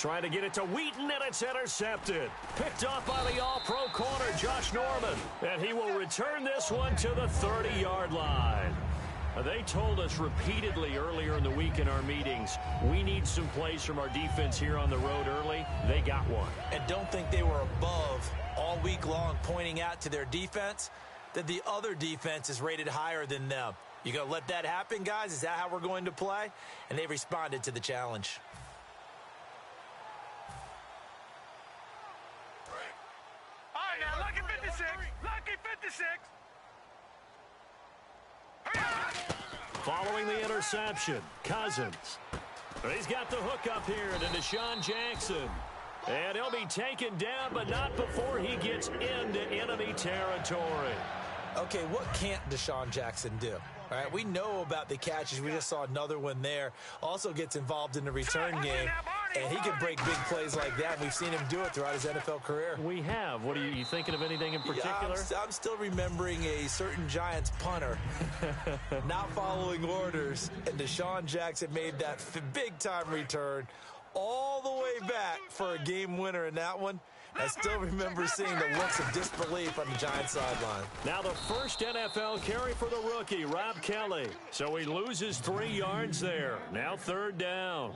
Trying to get it to Wheaton, and it's intercepted. Picked off by the all-pro corner, Josh Norman. And he will return this one to the 30-yard line. They told us repeatedly earlier in the week in our meetings, we need some plays from our defense here on the road early. They got one. And don't think they were above all week long pointing out to their defense that the other defense is rated higher than them. You going to let that happen, guys? Is that how we're going to play? And they responded to the challenge. All right, now, lucky 56. Lucky 56. Following the interception, Cousins. He's got the hook up here to Deshaun Jackson. And he'll be taken down, but not before he gets into enemy territory. Okay, what can't Deshaun Jackson do? All right, we know about the catches. We just saw another one there. Also gets involved in the return game, and he can break big plays like that. We've seen him do it throughout his NFL career. We have. What are you thinking of anything in particular? Yeah, I'm still remembering a certain Giants punter not following orders, and Deshaun Jackson made that big-time return all the way back for a game winner in that one. I still remember seeing the looks of disbelief on the Giants sideline. Now the first NFL carry for the rookie, Rob Kelly. So he loses 3 yards there. Now third down.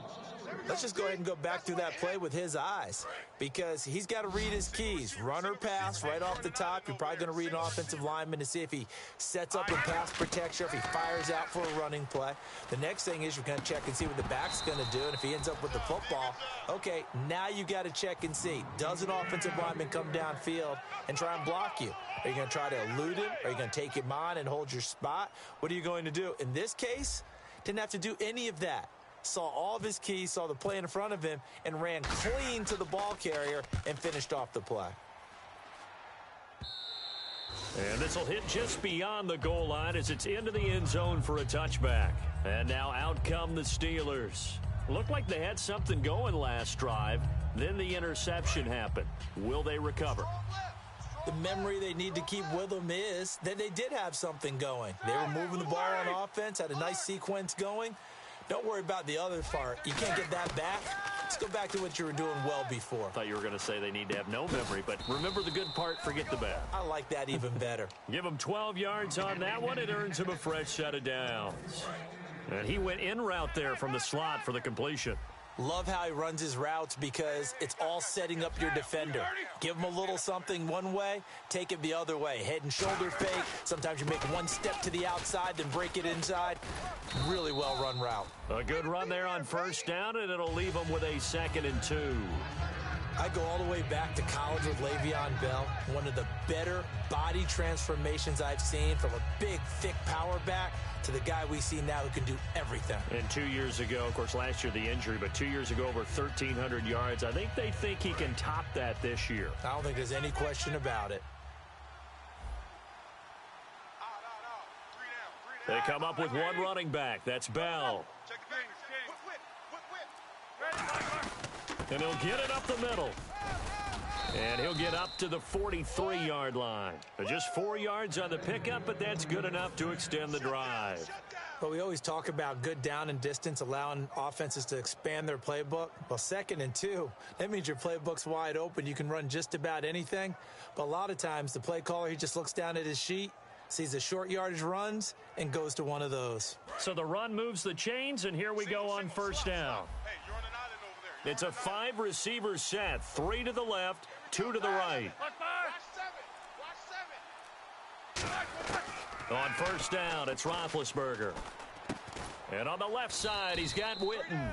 Let's just go ahead and go back through that play with his eyes, because he's got to read his keys. Run or pass right off the top. You're probably going to read an offensive lineman to see if he sets up in pass protection, if he fires out for a running play. The next thing is you're going to check and see what the back's going to do, and if he ends up with the football, okay, now you got to check and see. Does an offensive lineman come downfield and try and block you? Are you going to try to elude him? Are you going to take him on and hold your spot? What are you going to do? In this case, didn't have to do any of that. Saw all of his keys, saw the play in front of him, and ran clean to the ball carrier and finished off the play. And this will hit just beyond the goal line as it's into the end zone for a touchback. And now out come the Steelers. Looked like they had something going last drive. Then the interception happened. Will they recover? The memory they need to keep with them is that they did have something going. They were moving the ball on offense, had a nice sequence going. Don't worry about the other part. You can't get that back. Let's go back to what you were doing well before. I thought you were going to say they need to have no memory, but remember the good part, forget the bad. I like that even better. Give him 12 yards on that one. It earns him a fresh set of downs. And he went in route there from the slot for the completion. Love how he runs his routes because it's all setting up your defender. Give him a little something one way, take it the other way. Head and shoulder fake. Sometimes you make one step to the outside, then break it inside. Really well-run route. A good run there on first down, and it'll leave him with a 2nd and 2. I go all the way back to college with Le'Veon Bell. One of the better body transformations I've seen, from a big, thick power back to the guy we see now who can do everything. And 2 years ago, of course, last year the injury, but 2 years ago over 1,300 yards. I think they think he can top that this year. I don't think there's any question about it. They come up with one running back. That's Bell. And he'll get it up the middle. And he'll get up to the 43-yard line. Just 4 yards on the pickup, but that's good enough to extend the drive. But we always talk about good down and distance, allowing offenses to expand their playbook. Well, 2nd and 2, that means your playbook's wide open. You can run just about anything. But a lot of times, the play caller, he just looks down at his sheet, sees the short yardage runs, and goes to one of those. So the run moves the chains, and here we go on first down. It's a 5-receiver set, 3 to the left, 2 to the right. On first down, it's Roethlisberger. And on the left side, he's got Witten.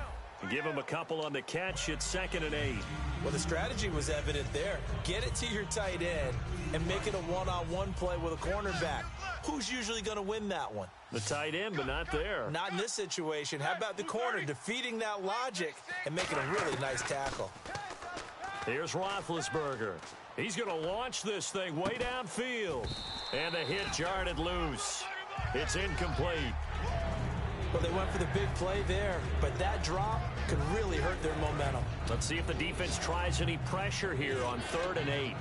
Give him a couple on the catch. It's 2nd and 8. Well, the strategy was evident there. Get it to your tight end and make it a one-on-one play with a cornerback. Who's usually going to win that one? The tight end, but not there. Not in this situation. How about the corner defeating that logic and making a really nice tackle? Here's Roethlisberger. He's going to launch this thing way downfield. And the hit jarred it loose. It's incomplete. Well, they went for the big play there, but that drop could really hurt their momentum. Let's see if the defense tries any pressure here on 3rd and 8.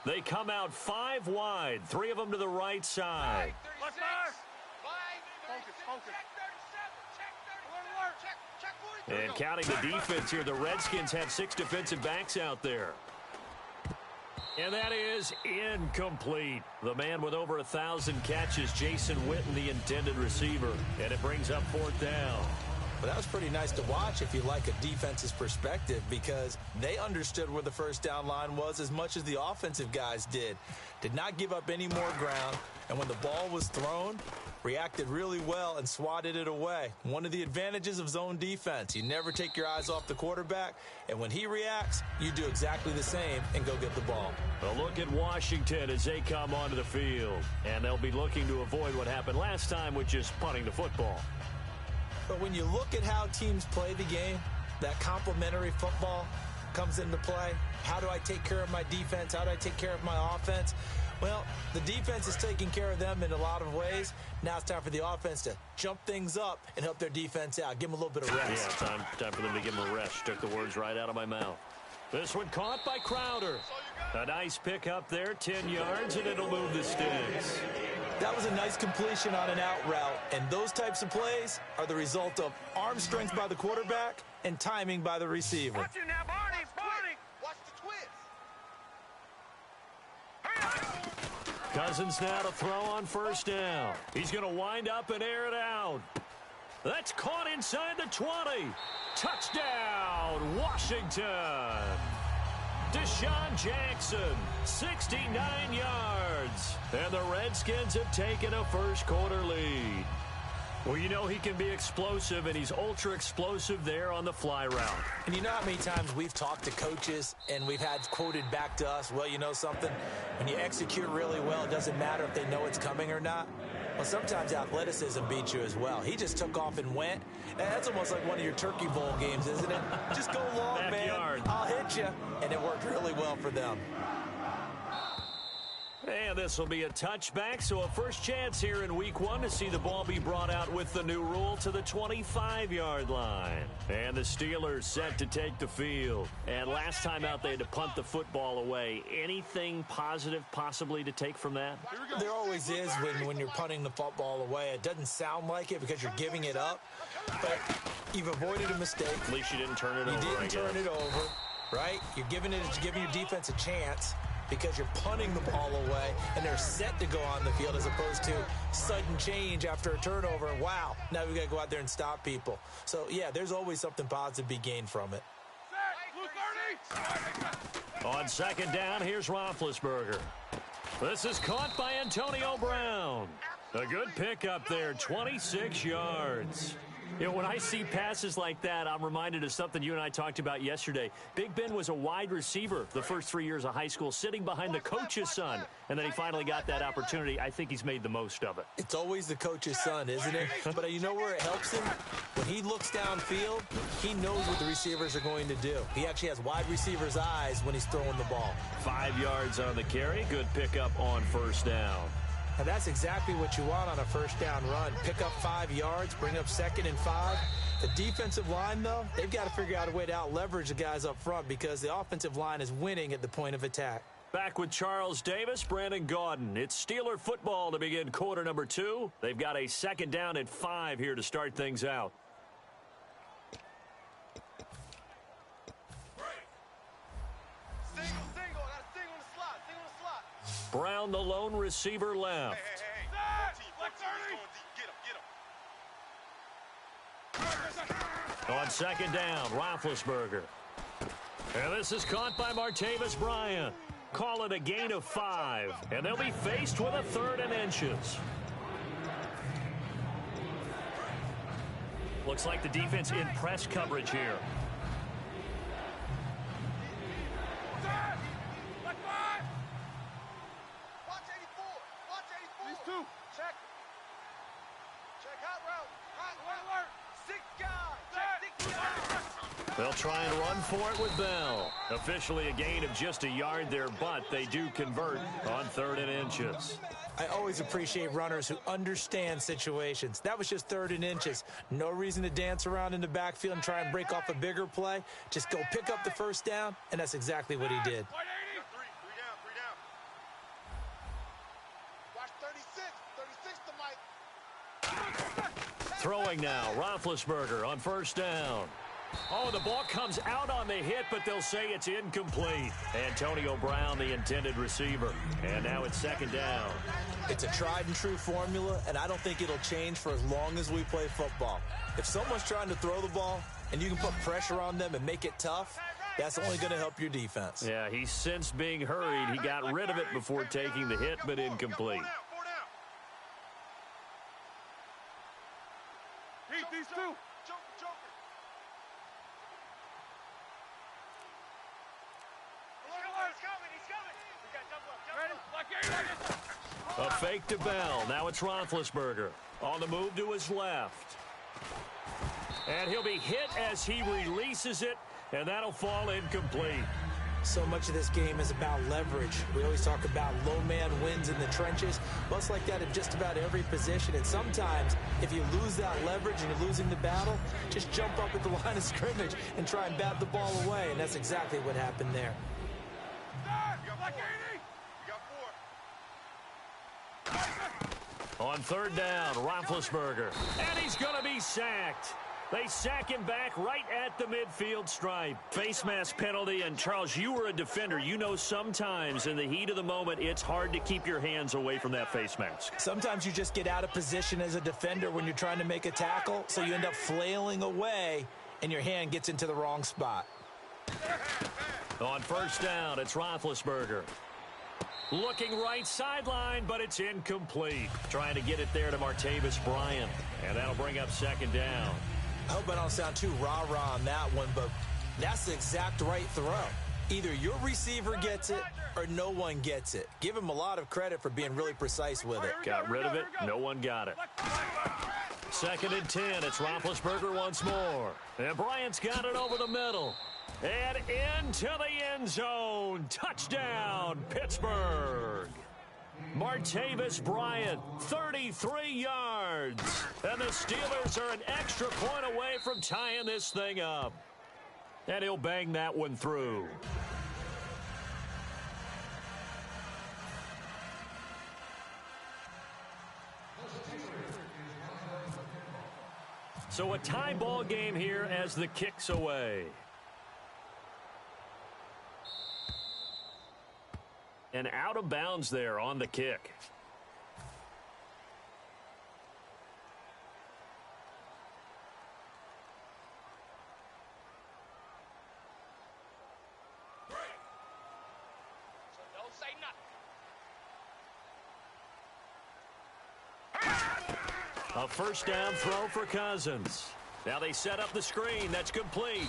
They come out 5 wide, 3 of them to the right side. Look, Mark. Focus. And counting the defense here, the Redskins have 6 defensive backs out there. And that is incomplete. The man with over 1,000 catches, Jason Witten, the intended receiver. And it brings up 4th down. Well, that was pretty nice to watch if you like a defense's perspective, because they understood where the first down line was as much as the offensive guys did. Did not give up any more ground, and when the ball was thrown, reacted really well and swatted it away. One of the advantages of zone defense, you never take your eyes off the quarterback, and when he reacts, you do exactly the same and go get the ball. A look at Washington as they come onto the field, and they'll be looking to avoid what happened last time, which is punting the football. But when you look at how teams play the game, that complementary football comes into play. How do I take care of my defense? How do I take care of my offense? Well, the defense is taking care of them in a lot of ways. Now it's time for the offense to jump things up and help their defense out. Give them a little bit of rest. Yeah, time for them to give them a rest. Took the words right out of my mouth. This one caught by Crowder. A nice pick up there, 10 yards, and it'll move the sticks. That was a nice completion on an out route, and those types of plays are the result of arm strength by the quarterback and timing by the receiver. Watch it now, Barney. Watch the twist. Cousins now to throw on 1st down. He's going to wind up and air it out. That's caught inside the 20. Touchdown, Washington. Deshaun Jackson, 69 yards. And the Redskins have taken a first-quarter lead. Well, you know he can be explosive, and he's ultra-explosive there on the fly route. And you know how many times we've talked to coaches and we've had quoted back to us, well, you know something? When you execute really well, it doesn't matter if they know it's coming or not. Well, sometimes athleticism beats you as well. He just took off and went. And that's almost like one of your Turkey Bowl games, isn't it? Just go long, Backyard. man. I'll hit you. And it worked really well for them. And this will be a touchback, so a first chance here in week 1 to see the ball be brought out with the new rule to the 25-yard line. And the Steelers set to take the field. And last time out, they had to punt the football away. Anything positive possibly to take from that? There always is when you're punting the football away. It doesn't sound like it because you're giving it up, but you've avoided a mistake. At least you didn't turn it over, You didn't turn it over, right? You're giving your defense a chance, because you're punting the ball away and they're set to go on the field as opposed to sudden change after a turnover. And wow, now we got to go out there and stop people. So, yeah, there's always something positive to be gained from it. On 2nd down, here's Roethlisberger. This is caught by Antonio Brown. A good pickup there, 26 yards. You know, when I see passes like that, I'm reminded of something you and I talked about yesterday. Big Ben was a wide receiver the first 3 years of high school, sitting behind the coach's son, and then he finally got that opportunity. I think he's made the most of it. It's always the coach's son, isn't it? But you know where it helps him? When he looks downfield, he knows what the receivers are going to do. He actually has wide receivers' eyes when he's throwing the ball. 5 yards on the carry. Good pickup on 1st down. And that's exactly what you want on a first down run. Pick up 5 yards, bring up 2nd and 5. The defensive line, though, they've got to figure out a way to out-leverage the guys up front because the offensive line is winning at the point of attack. Back with Charles Davis, Brandon Gaudin. It's Steeler football to begin quarter number 2. They've got a 2nd down and 5 here to start things out. Brown, the lone receiver, left. On 2nd down, Roethlisberger. And this is caught by Martavis Bryant. Call it a gain of 5. And they'll be faced with a 3rd and inches. Looks like the defense in press coverage here. They'll try and run for it with Bell. Officially a gain of just a yard there, but they do convert on 3rd and inches. I always appreciate runners who understand situations. That was just 3rd and inches. No reason to dance around in the backfield and try and break off a bigger play. Just go pick up the first down, and that's exactly what he did. 36 to Mike. Throwing now, Roethlisberger on first down. Oh, the ball comes out on the hit, but they'll say it's incomplete. Antonio Brown, the intended receiver. And now it's second down. It's a tried and true formula, and I don't think it'll change for as long as we play football. If someone's trying to throw the ball and you can put pressure on them and make it tough, that's only going to help your defense. Yeah, he's since being hurried. He got rid of it before taking the hit, but incomplete. Heat these two. A fake to Bell. Now it's Roethlisberger. On the move to his left. And he'll be hit as he releases it, and that'll fall incomplete. So much of this game is about leverage. We always talk about low man wins in the trenches. Well, it's like that in just about every position. And sometimes, if you lose that leverage and you're losing the battle, just jump up at the line of scrimmage and try and bat the ball away. And that's exactly what happened there. On third down, Roethlisberger. And he's going to be sacked. They sack him back right at the midfield stripe. Face mask penalty, and Charles, you were a defender. You know sometimes in the heat of the moment, it's hard to keep your hands away from that face mask. Sometimes you just get out of position as a defender when you're trying to make a tackle, so you end up flailing away, and your hand gets into the wrong spot. On first down, it's Roethlisberger. Looking right sideline, but it's incomplete. Trying to get it there to Martavis Bryant, and that'll bring up second down. I hope I don't sound too rah-rah on that one, but that's the exact right throw. Either your receiver gets it or no one gets it. Give him a lot of credit for being really precise with it. Got rid of it. No one got it. Second and 10. It's Roethlisberger once more. And Bryant's got it over the middle. And into the end zone. Touchdown, Pittsburgh. Martavis Bryant, 33 yards. And the Steelers are an extra point away from tying this thing up. And he'll bang that one through. So a tie ball game here as the kick's away. And out of bounds there on the kick. So don't say nothing. A first down throw for Cousins. Now they set up the screen. That's complete.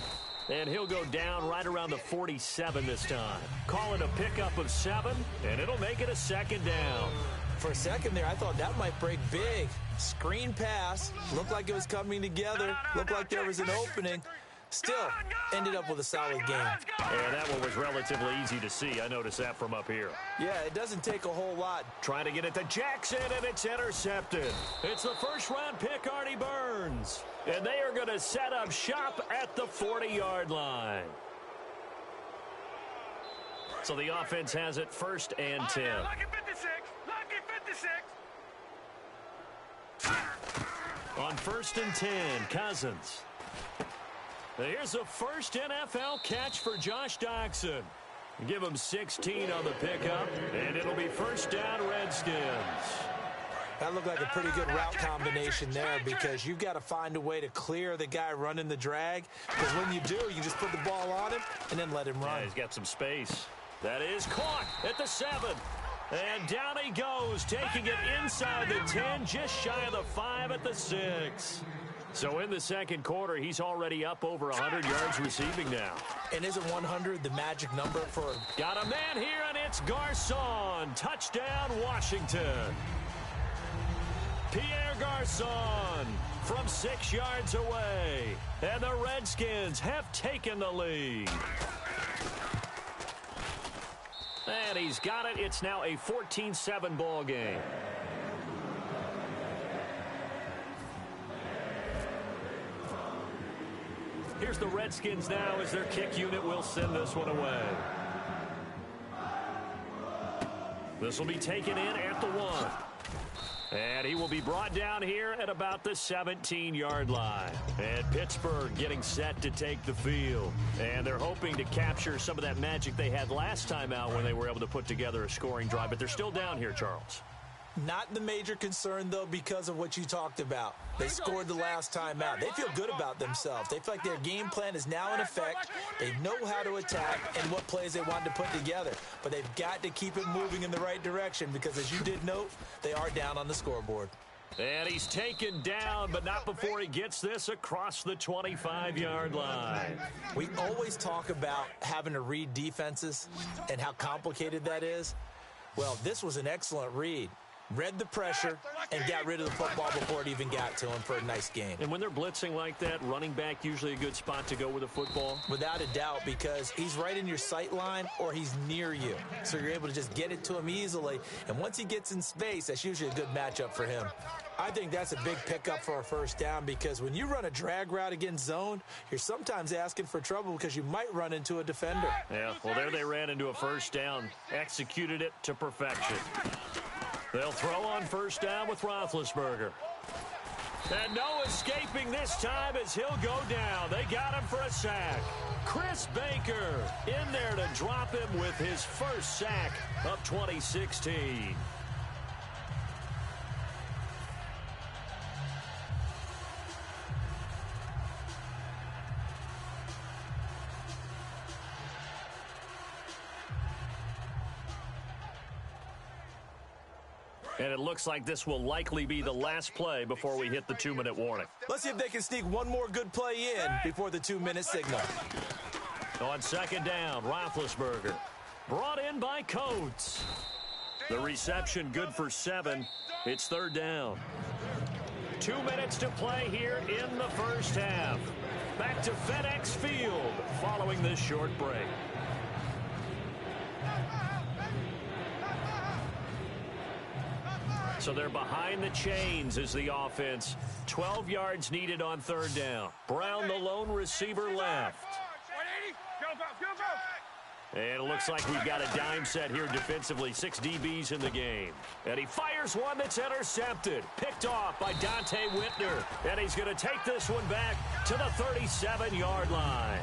And he'll go down right around the 47 this time. Call it a pickup of 7, and it'll make it a second down. For a second there, I thought that might break big. Screen pass. Looked like it was coming together. Looked like there was an opening. Still, ended up with a solid game. And that one was relatively easy to see. I noticed that from up here. Yeah, it doesn't take a whole lot. Trying to get it to Jackson, and it's intercepted. It's the first-round pick, Artie Burns. And they are going to set up shop at the 40-yard line. So the offense has it first and 10. Lucky 56. Lucky 56. On first and 10, Cousins. Here's the first NFL catch for Josh Doctson. Give him 16 on the pickup, and it'll be first down, Redskins. That looked like a pretty good route combination there because you've got to find a way to clear the guy running the drag. Because when you do, you just put the ball on him and then let him run. Yeah, he's got some space. That is caught at the 7. And down he goes, taking it inside the 10, just shy of the 5 at the 6. So in the second quarter, he's already up over 100 yards receiving now. And isn't 100 the magic number for... Got a man here, and it's Garcon. Touchdown, Washington. Pierre Garcon from 6 yards away. And the Redskins have taken the lead. And he's got it. It's now a 14-7 ball game. Here's the Redskins now as their kick unit will send this one away. This will be taken in at the 1. will be brought down here at about the 17-yard line. And Pittsburgh getting set to take the field. And they're hoping to capture some of that magic they had last time out when they were able to put together a scoring drive. But they're still down here, Charles. Not the major concern, though, because of what you talked about. They scored the last time out. They feel good about themselves. They feel like their game plan is now in effect. They know how to attack and what plays they want to put together. But they've got to keep it moving in the right direction because, as you did note, they are down on the scoreboard. And he's taken down, but not before he gets this across the 25-yard line. We always talk about having to read defenses and how complicated that is. Well, this was an excellent read. Read the pressure and got rid of the football before it even got to him for a nice game. And when they're blitzing like that, running back usually a good spot to go with the football? Without a doubt, because he's right in your sight line or he's near you. So you're able to just get it to him easily. And once he gets in space, that's usually a good matchup for him. I think that's a big pickup for a first down because when you run a drag route against zone, you're sometimes asking for trouble because you might run into a defender. Yeah, well, there they ran into a first down, executed it to perfection. They'll throw on first down with Roethlisberger. And no escaping this time as he'll go down. They got him for a sack. Chris Baker in there to drop him with his first sack of 2016. And it looks like this will likely be the last play before we hit the 2-minute warning. Let's see if they can sneak one more good play in before the 2-minute signal. On second down, Roethlisberger. Brought in by Coates. The reception good for 7. It's third down. 2 minutes to play here in the first half. Back to FedEx Field following this short break. So they're behind the chains as the offense. 12 yards needed on third down. Brown, the lone receiver, left. And it looks like we've got a dime set here defensively. 6 DBs in the game. And he fires one that's intercepted. Picked off by Dante Whitner. And he's going to take this one back to the 37-yard line.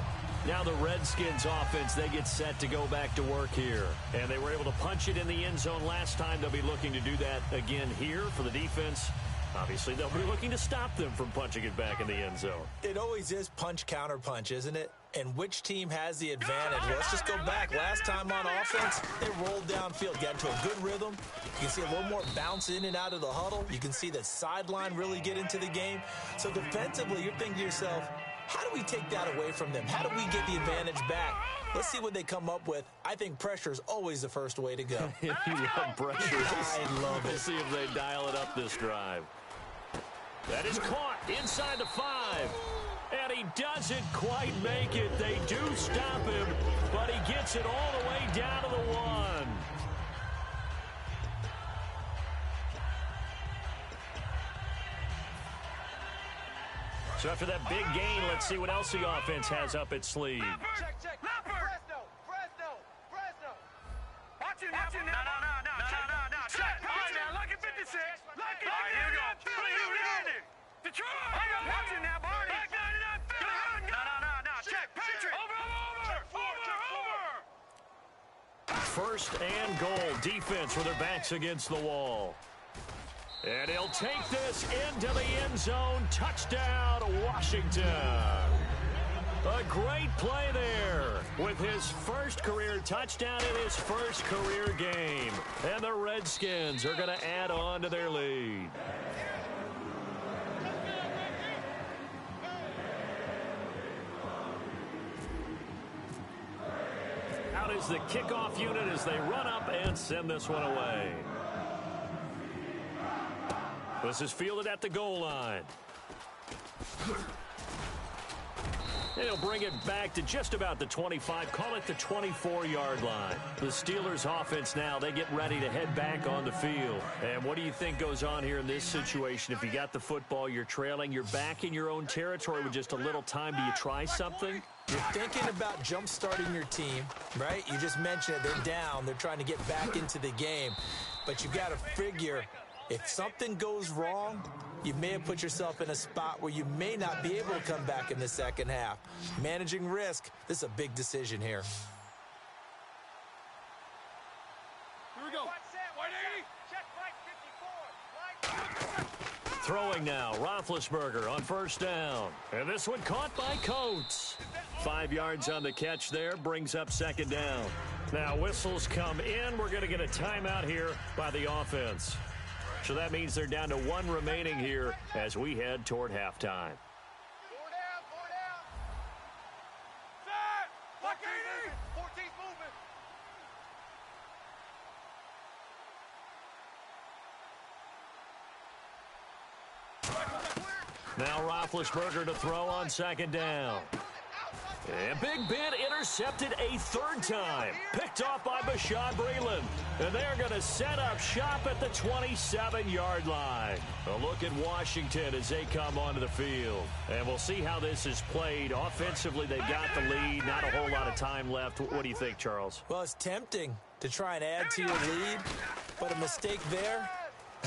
Now the Redskins offense, they get set to go back to work here. And they were able to punch it in the end zone last time. They'll be looking to do that again here for the defense. Obviously, they'll be looking to stop them from punching it back in the end zone. It always is punch, counter punch, isn't it? And which team has the advantage? Well, let's just go back. Last time on offense, they rolled downfield, got into a good rhythm. You can see a little more bounce in and out of the huddle. You can see the sideline really get into the game. So defensively, you're thinking to yourself, how do we take that away from them? How do we get the advantage back? Let's see what they come up with. I think pressure is always the first way to go. You love pressure. I love it. We'll see if they dial it up this drive. That is caught inside the 5. And he doesn't quite make it. They do stop him, but he gets it all the way down to the 1. So after that big gain, let's see what else the offense has up its sleeve. Check. Fresno. Watch it now. No. Check. All right, now, look at 56. Look at 56. All right, here we go. Detroit. Watch it now, Barney. Back 99. No. Check. Patriot. Over. First and goal. Defense with their backs against the wall. And he'll take this into the end zone. Touchdown, Washington. A great play there with his first career touchdown in his first career game. And the Redskins are going to add on to their lead. Out is the kickoff unit as they run up and send this one away. This is fielded at the goal line. And he'll bring it back to just about the 25, call it the 24-yard line. The Steelers offense now, they get ready to head back on the field. And what do you think goes on here in this situation? If you got the football, you're trailing, you're back in your own territory with just a little time. Do you try something? You're thinking about jump-starting your team, right? You just mentioned it. They're down. They're trying to get back into the game. But you've got to figure, If something goes wrong, you may have put yourself in a spot where you may not be able to come back in the second half. Managing risk, this is a big decision here. Here we go. Check right 54. Throwing now, Roethlisberger on first down. And this one caught by Coates. 5 yards on the catch there, brings up second down. Now whistles come in. We're going to get a timeout here by the offense. So that means they're down to 1 remaining here as we head toward halftime. 4 down. Set. Lock 80. 14's moving. Now Roethlisberger to throw on second down. And Big Ben intercepted a 3rd time. Picked off by Bashaud Breeland. And they're going to set up shop at the 27-yard line. A look at Washington as they come onto the field. And we'll see how this is played. Offensively, they've got the lead. Not a whole lot of time left. What do you think, Charles? Well, it's tempting to try and add to your lead, but a mistake there,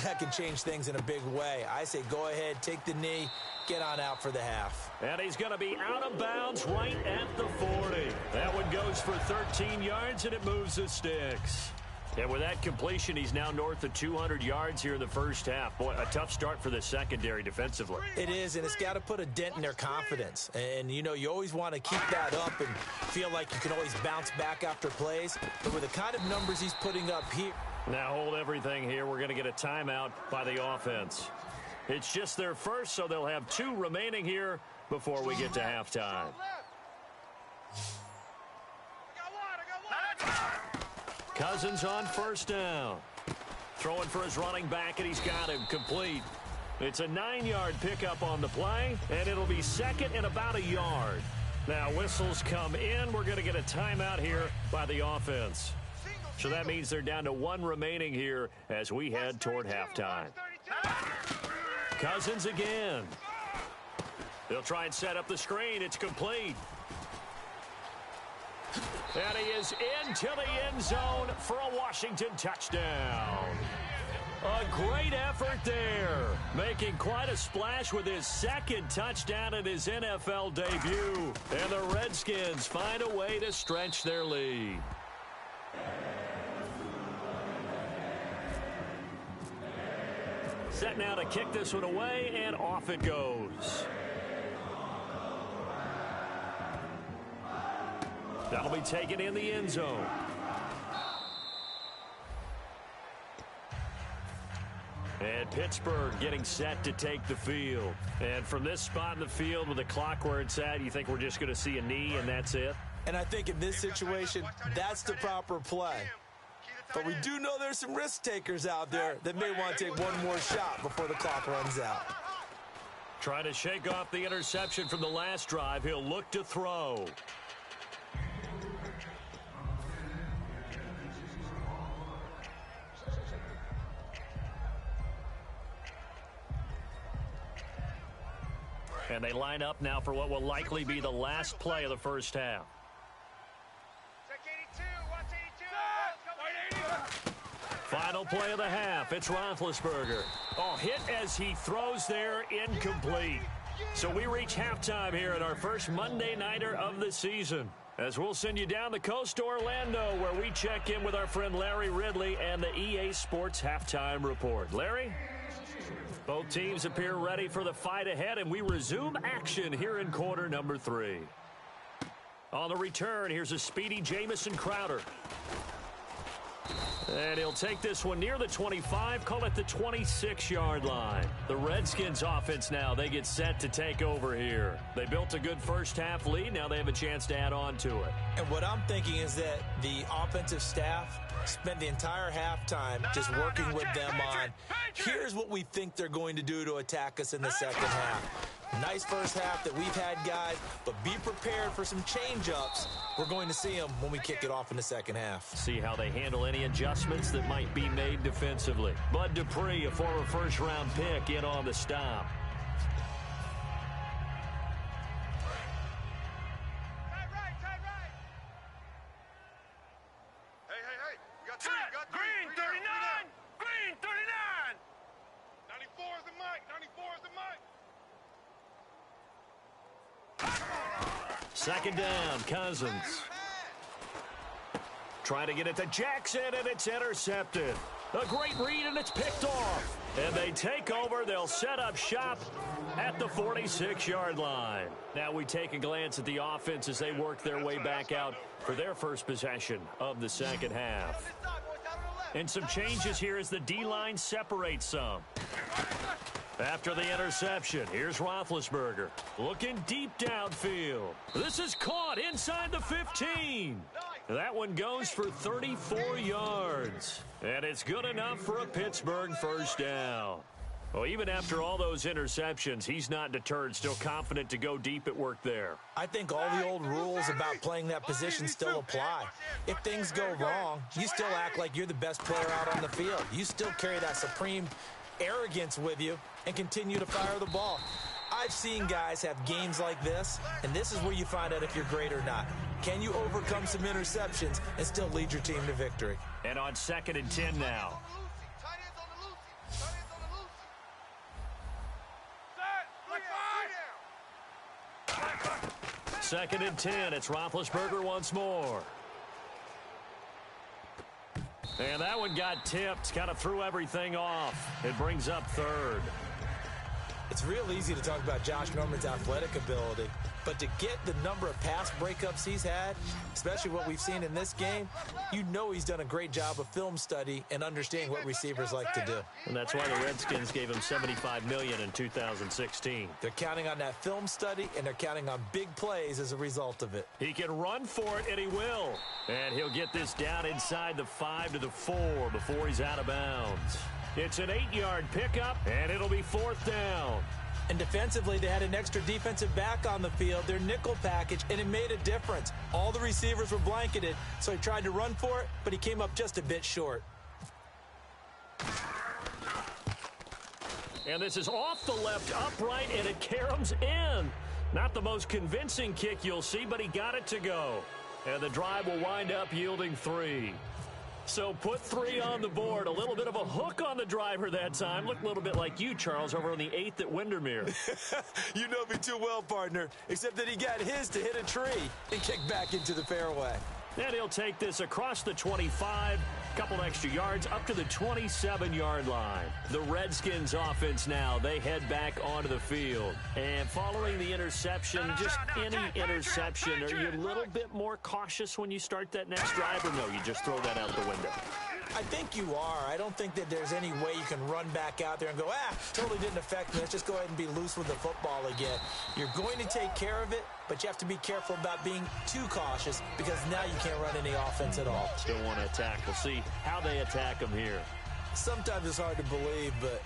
that can change things in a big way. I say go ahead, take the knee, get on out for the half. And he's going to be out of bounds right at the 40. That one goes for 13 yards, and it moves the sticks. And with that completion, he's now north of 200 yards here in the first half. Boy, a tough start for the secondary defensively. It is, and it's got to put a dent in their confidence. And, you know, you always want to keep that up and feel like you can always bounce back after plays. But with the kind of numbers he's putting up here. Now hold everything here. We're going to get a timeout by the offense. It's just their first, so they'll have 2 remaining here before we get to halftime. Cousins on first down. Throwing for his running back, and he's got him complete. It's a 9-yard pickup on the play, and it'll be second and about a yard. Now whistles come in. We're going to get a timeout here by the offense. So that means they're down to 1 remaining here as we head toward halftime. Cousins again. They'll try and set up the screen. It's complete. And he is into the end zone for a Washington touchdown. A great effort there. Making quite a splash with his 2nd touchdown in his NFL debut. And the Redskins find a way to stretch their lead. Set now to kick this one away, and off it goes. That'll be taken in the end zone. And Pittsburgh getting set to take the field. And from this spot in the field with the clock where it's at, you think we're just going to see a knee and that's it? And I think in this situation, that's the proper play. But we do know there's some risk takers out there that may want to take one more shot before the clock runs out. Trying to shake off the interception from the last drive. He'll look to throw. And they line up now for what will likely be the last play of the first half. Check 82. Watch 82. Final play of the half. It's Roethlisberger. Oh, hit as he throws there, incomplete. So we reach halftime here at our first Monday Nighter of the season. As we'll send you down the coast to Orlando, where we check in with our friend Larry Ridley and the EA Sports Halftime Report. Larry? Both teams appear ready for the fight ahead, and we resume action here in quarter number 3. On the return, here's a speedy Jamison Crowder. And he'll take this one near the 25, call it the 26-yard line. The Redskins offense now, they get set to take over here. They built a good first-half lead. Now they have a chance to add on to it. And what I'm thinking is that the offensive staff spend the entire halftime just working with them on, here's what we think they're going to do to attack us in the second half. Nice first half that we've had, guys, but be prepared for some change-ups. We're going to see them when we kick it off in the second half. See how they handle any adjustments that might be made defensively. Bud Dupree, a former first-round pick, in on the stop. Hey. You got 3. Green 39. Green 39. Second down, Cousins. Trying to get it to Jackson, and it's intercepted. A great read, and it's picked off. And they take over. They'll set up shop at the 46-yard line. Now we take a glance at the offense as they work their way back out for their first possession of the second half. And some changes here as the D-line separates some. After the interception, here's Roethlisberger looking deep downfield. This is caught inside the 15. That one goes for 34 yards. And it's good enough for a Pittsburgh first down. Well, even after all those interceptions, he's not deterred, still confident to go deep at work there. I think all the old rules about playing that position still apply. If things go wrong, you still act like you're the best player out on the field. You still carry that supreme arrogance with you and continue to fire the ball. I've seen guys have games like this, and this is where you find out if you're great or not. Can you overcome some interceptions and still lead your team to victory? And on 2nd and 10 now. Second and 10, it's Roethlisberger once more. And that one got tipped, kind of threw everything off. It brings up 3rd. It's real easy to talk about Josh Norman's athletic ability, but to get the number of pass breakups he's had, especially what we've seen in this game, you know he's done a great job of film study and understanding what receivers like to do. And that's why the Redskins gave him $75 million in 2016. They're counting on that film study, and they're counting on big plays as a result of it. He can run for it, and he will. And he'll get this down inside the 5 to the 4 before he's out of bounds. It's an 8-yard pickup, and it'll be 4th down. And defensively, they had an extra defensive back on the field, their nickel package, and it made a difference. All the receivers were blanketed, so he tried to run for it, but he came up just a bit short. And this is off the left upright, and it caroms in. Not the most convincing kick you'll see, but he got it to go. And the drive will wind up yielding 3. So put 3 on the board. A little bit of a hook on the driver that time. Looked a little bit like you, Charles, over on the 8th at Windermere. You know me too well, partner, except that he got his to hit a tree and kick back into the fairway. And he'll take this across the 25, couple extra yards, up to the 27-yard line. The Redskins offense now, they head back onto the field. And following the interception, just any interception, are you a little bit more cautious when you start that next drive, or no, you just throw that out the window? I think you are. I don't think that there's any way you can run back out there and go, totally didn't affect me. Let's just go ahead and be loose with the football again. You're going to take care of it, but you have to be careful about being too cautious because now you can't run any offense at all. Still want to attack. We'll see how they attack them here. Sometimes it's hard to believe, but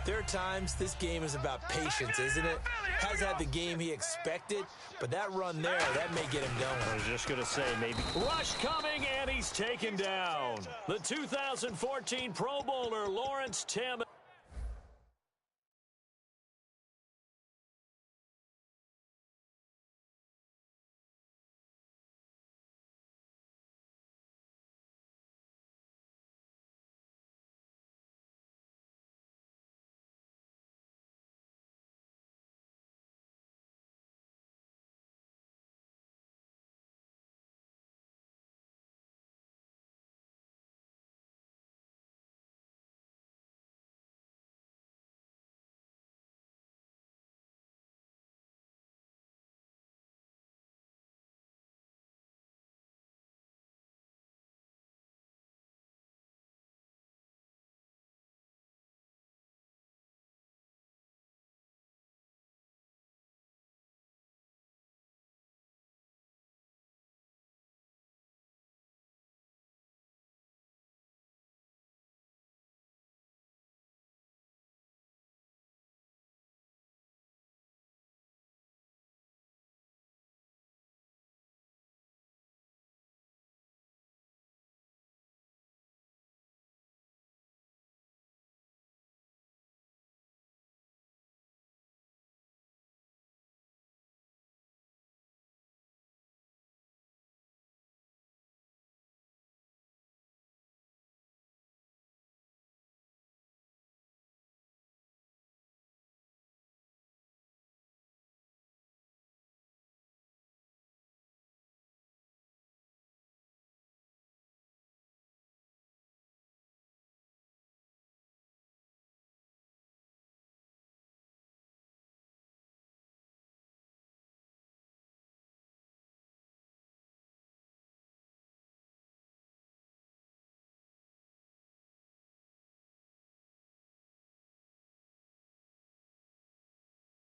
there are times this game is about patience, isn't it? Has had the game he expected, but that run there, that may get him going. I was just going to say, maybe. Rush coming, and he's taken down. The 2014 Pro Bowler, Lawrence Timm.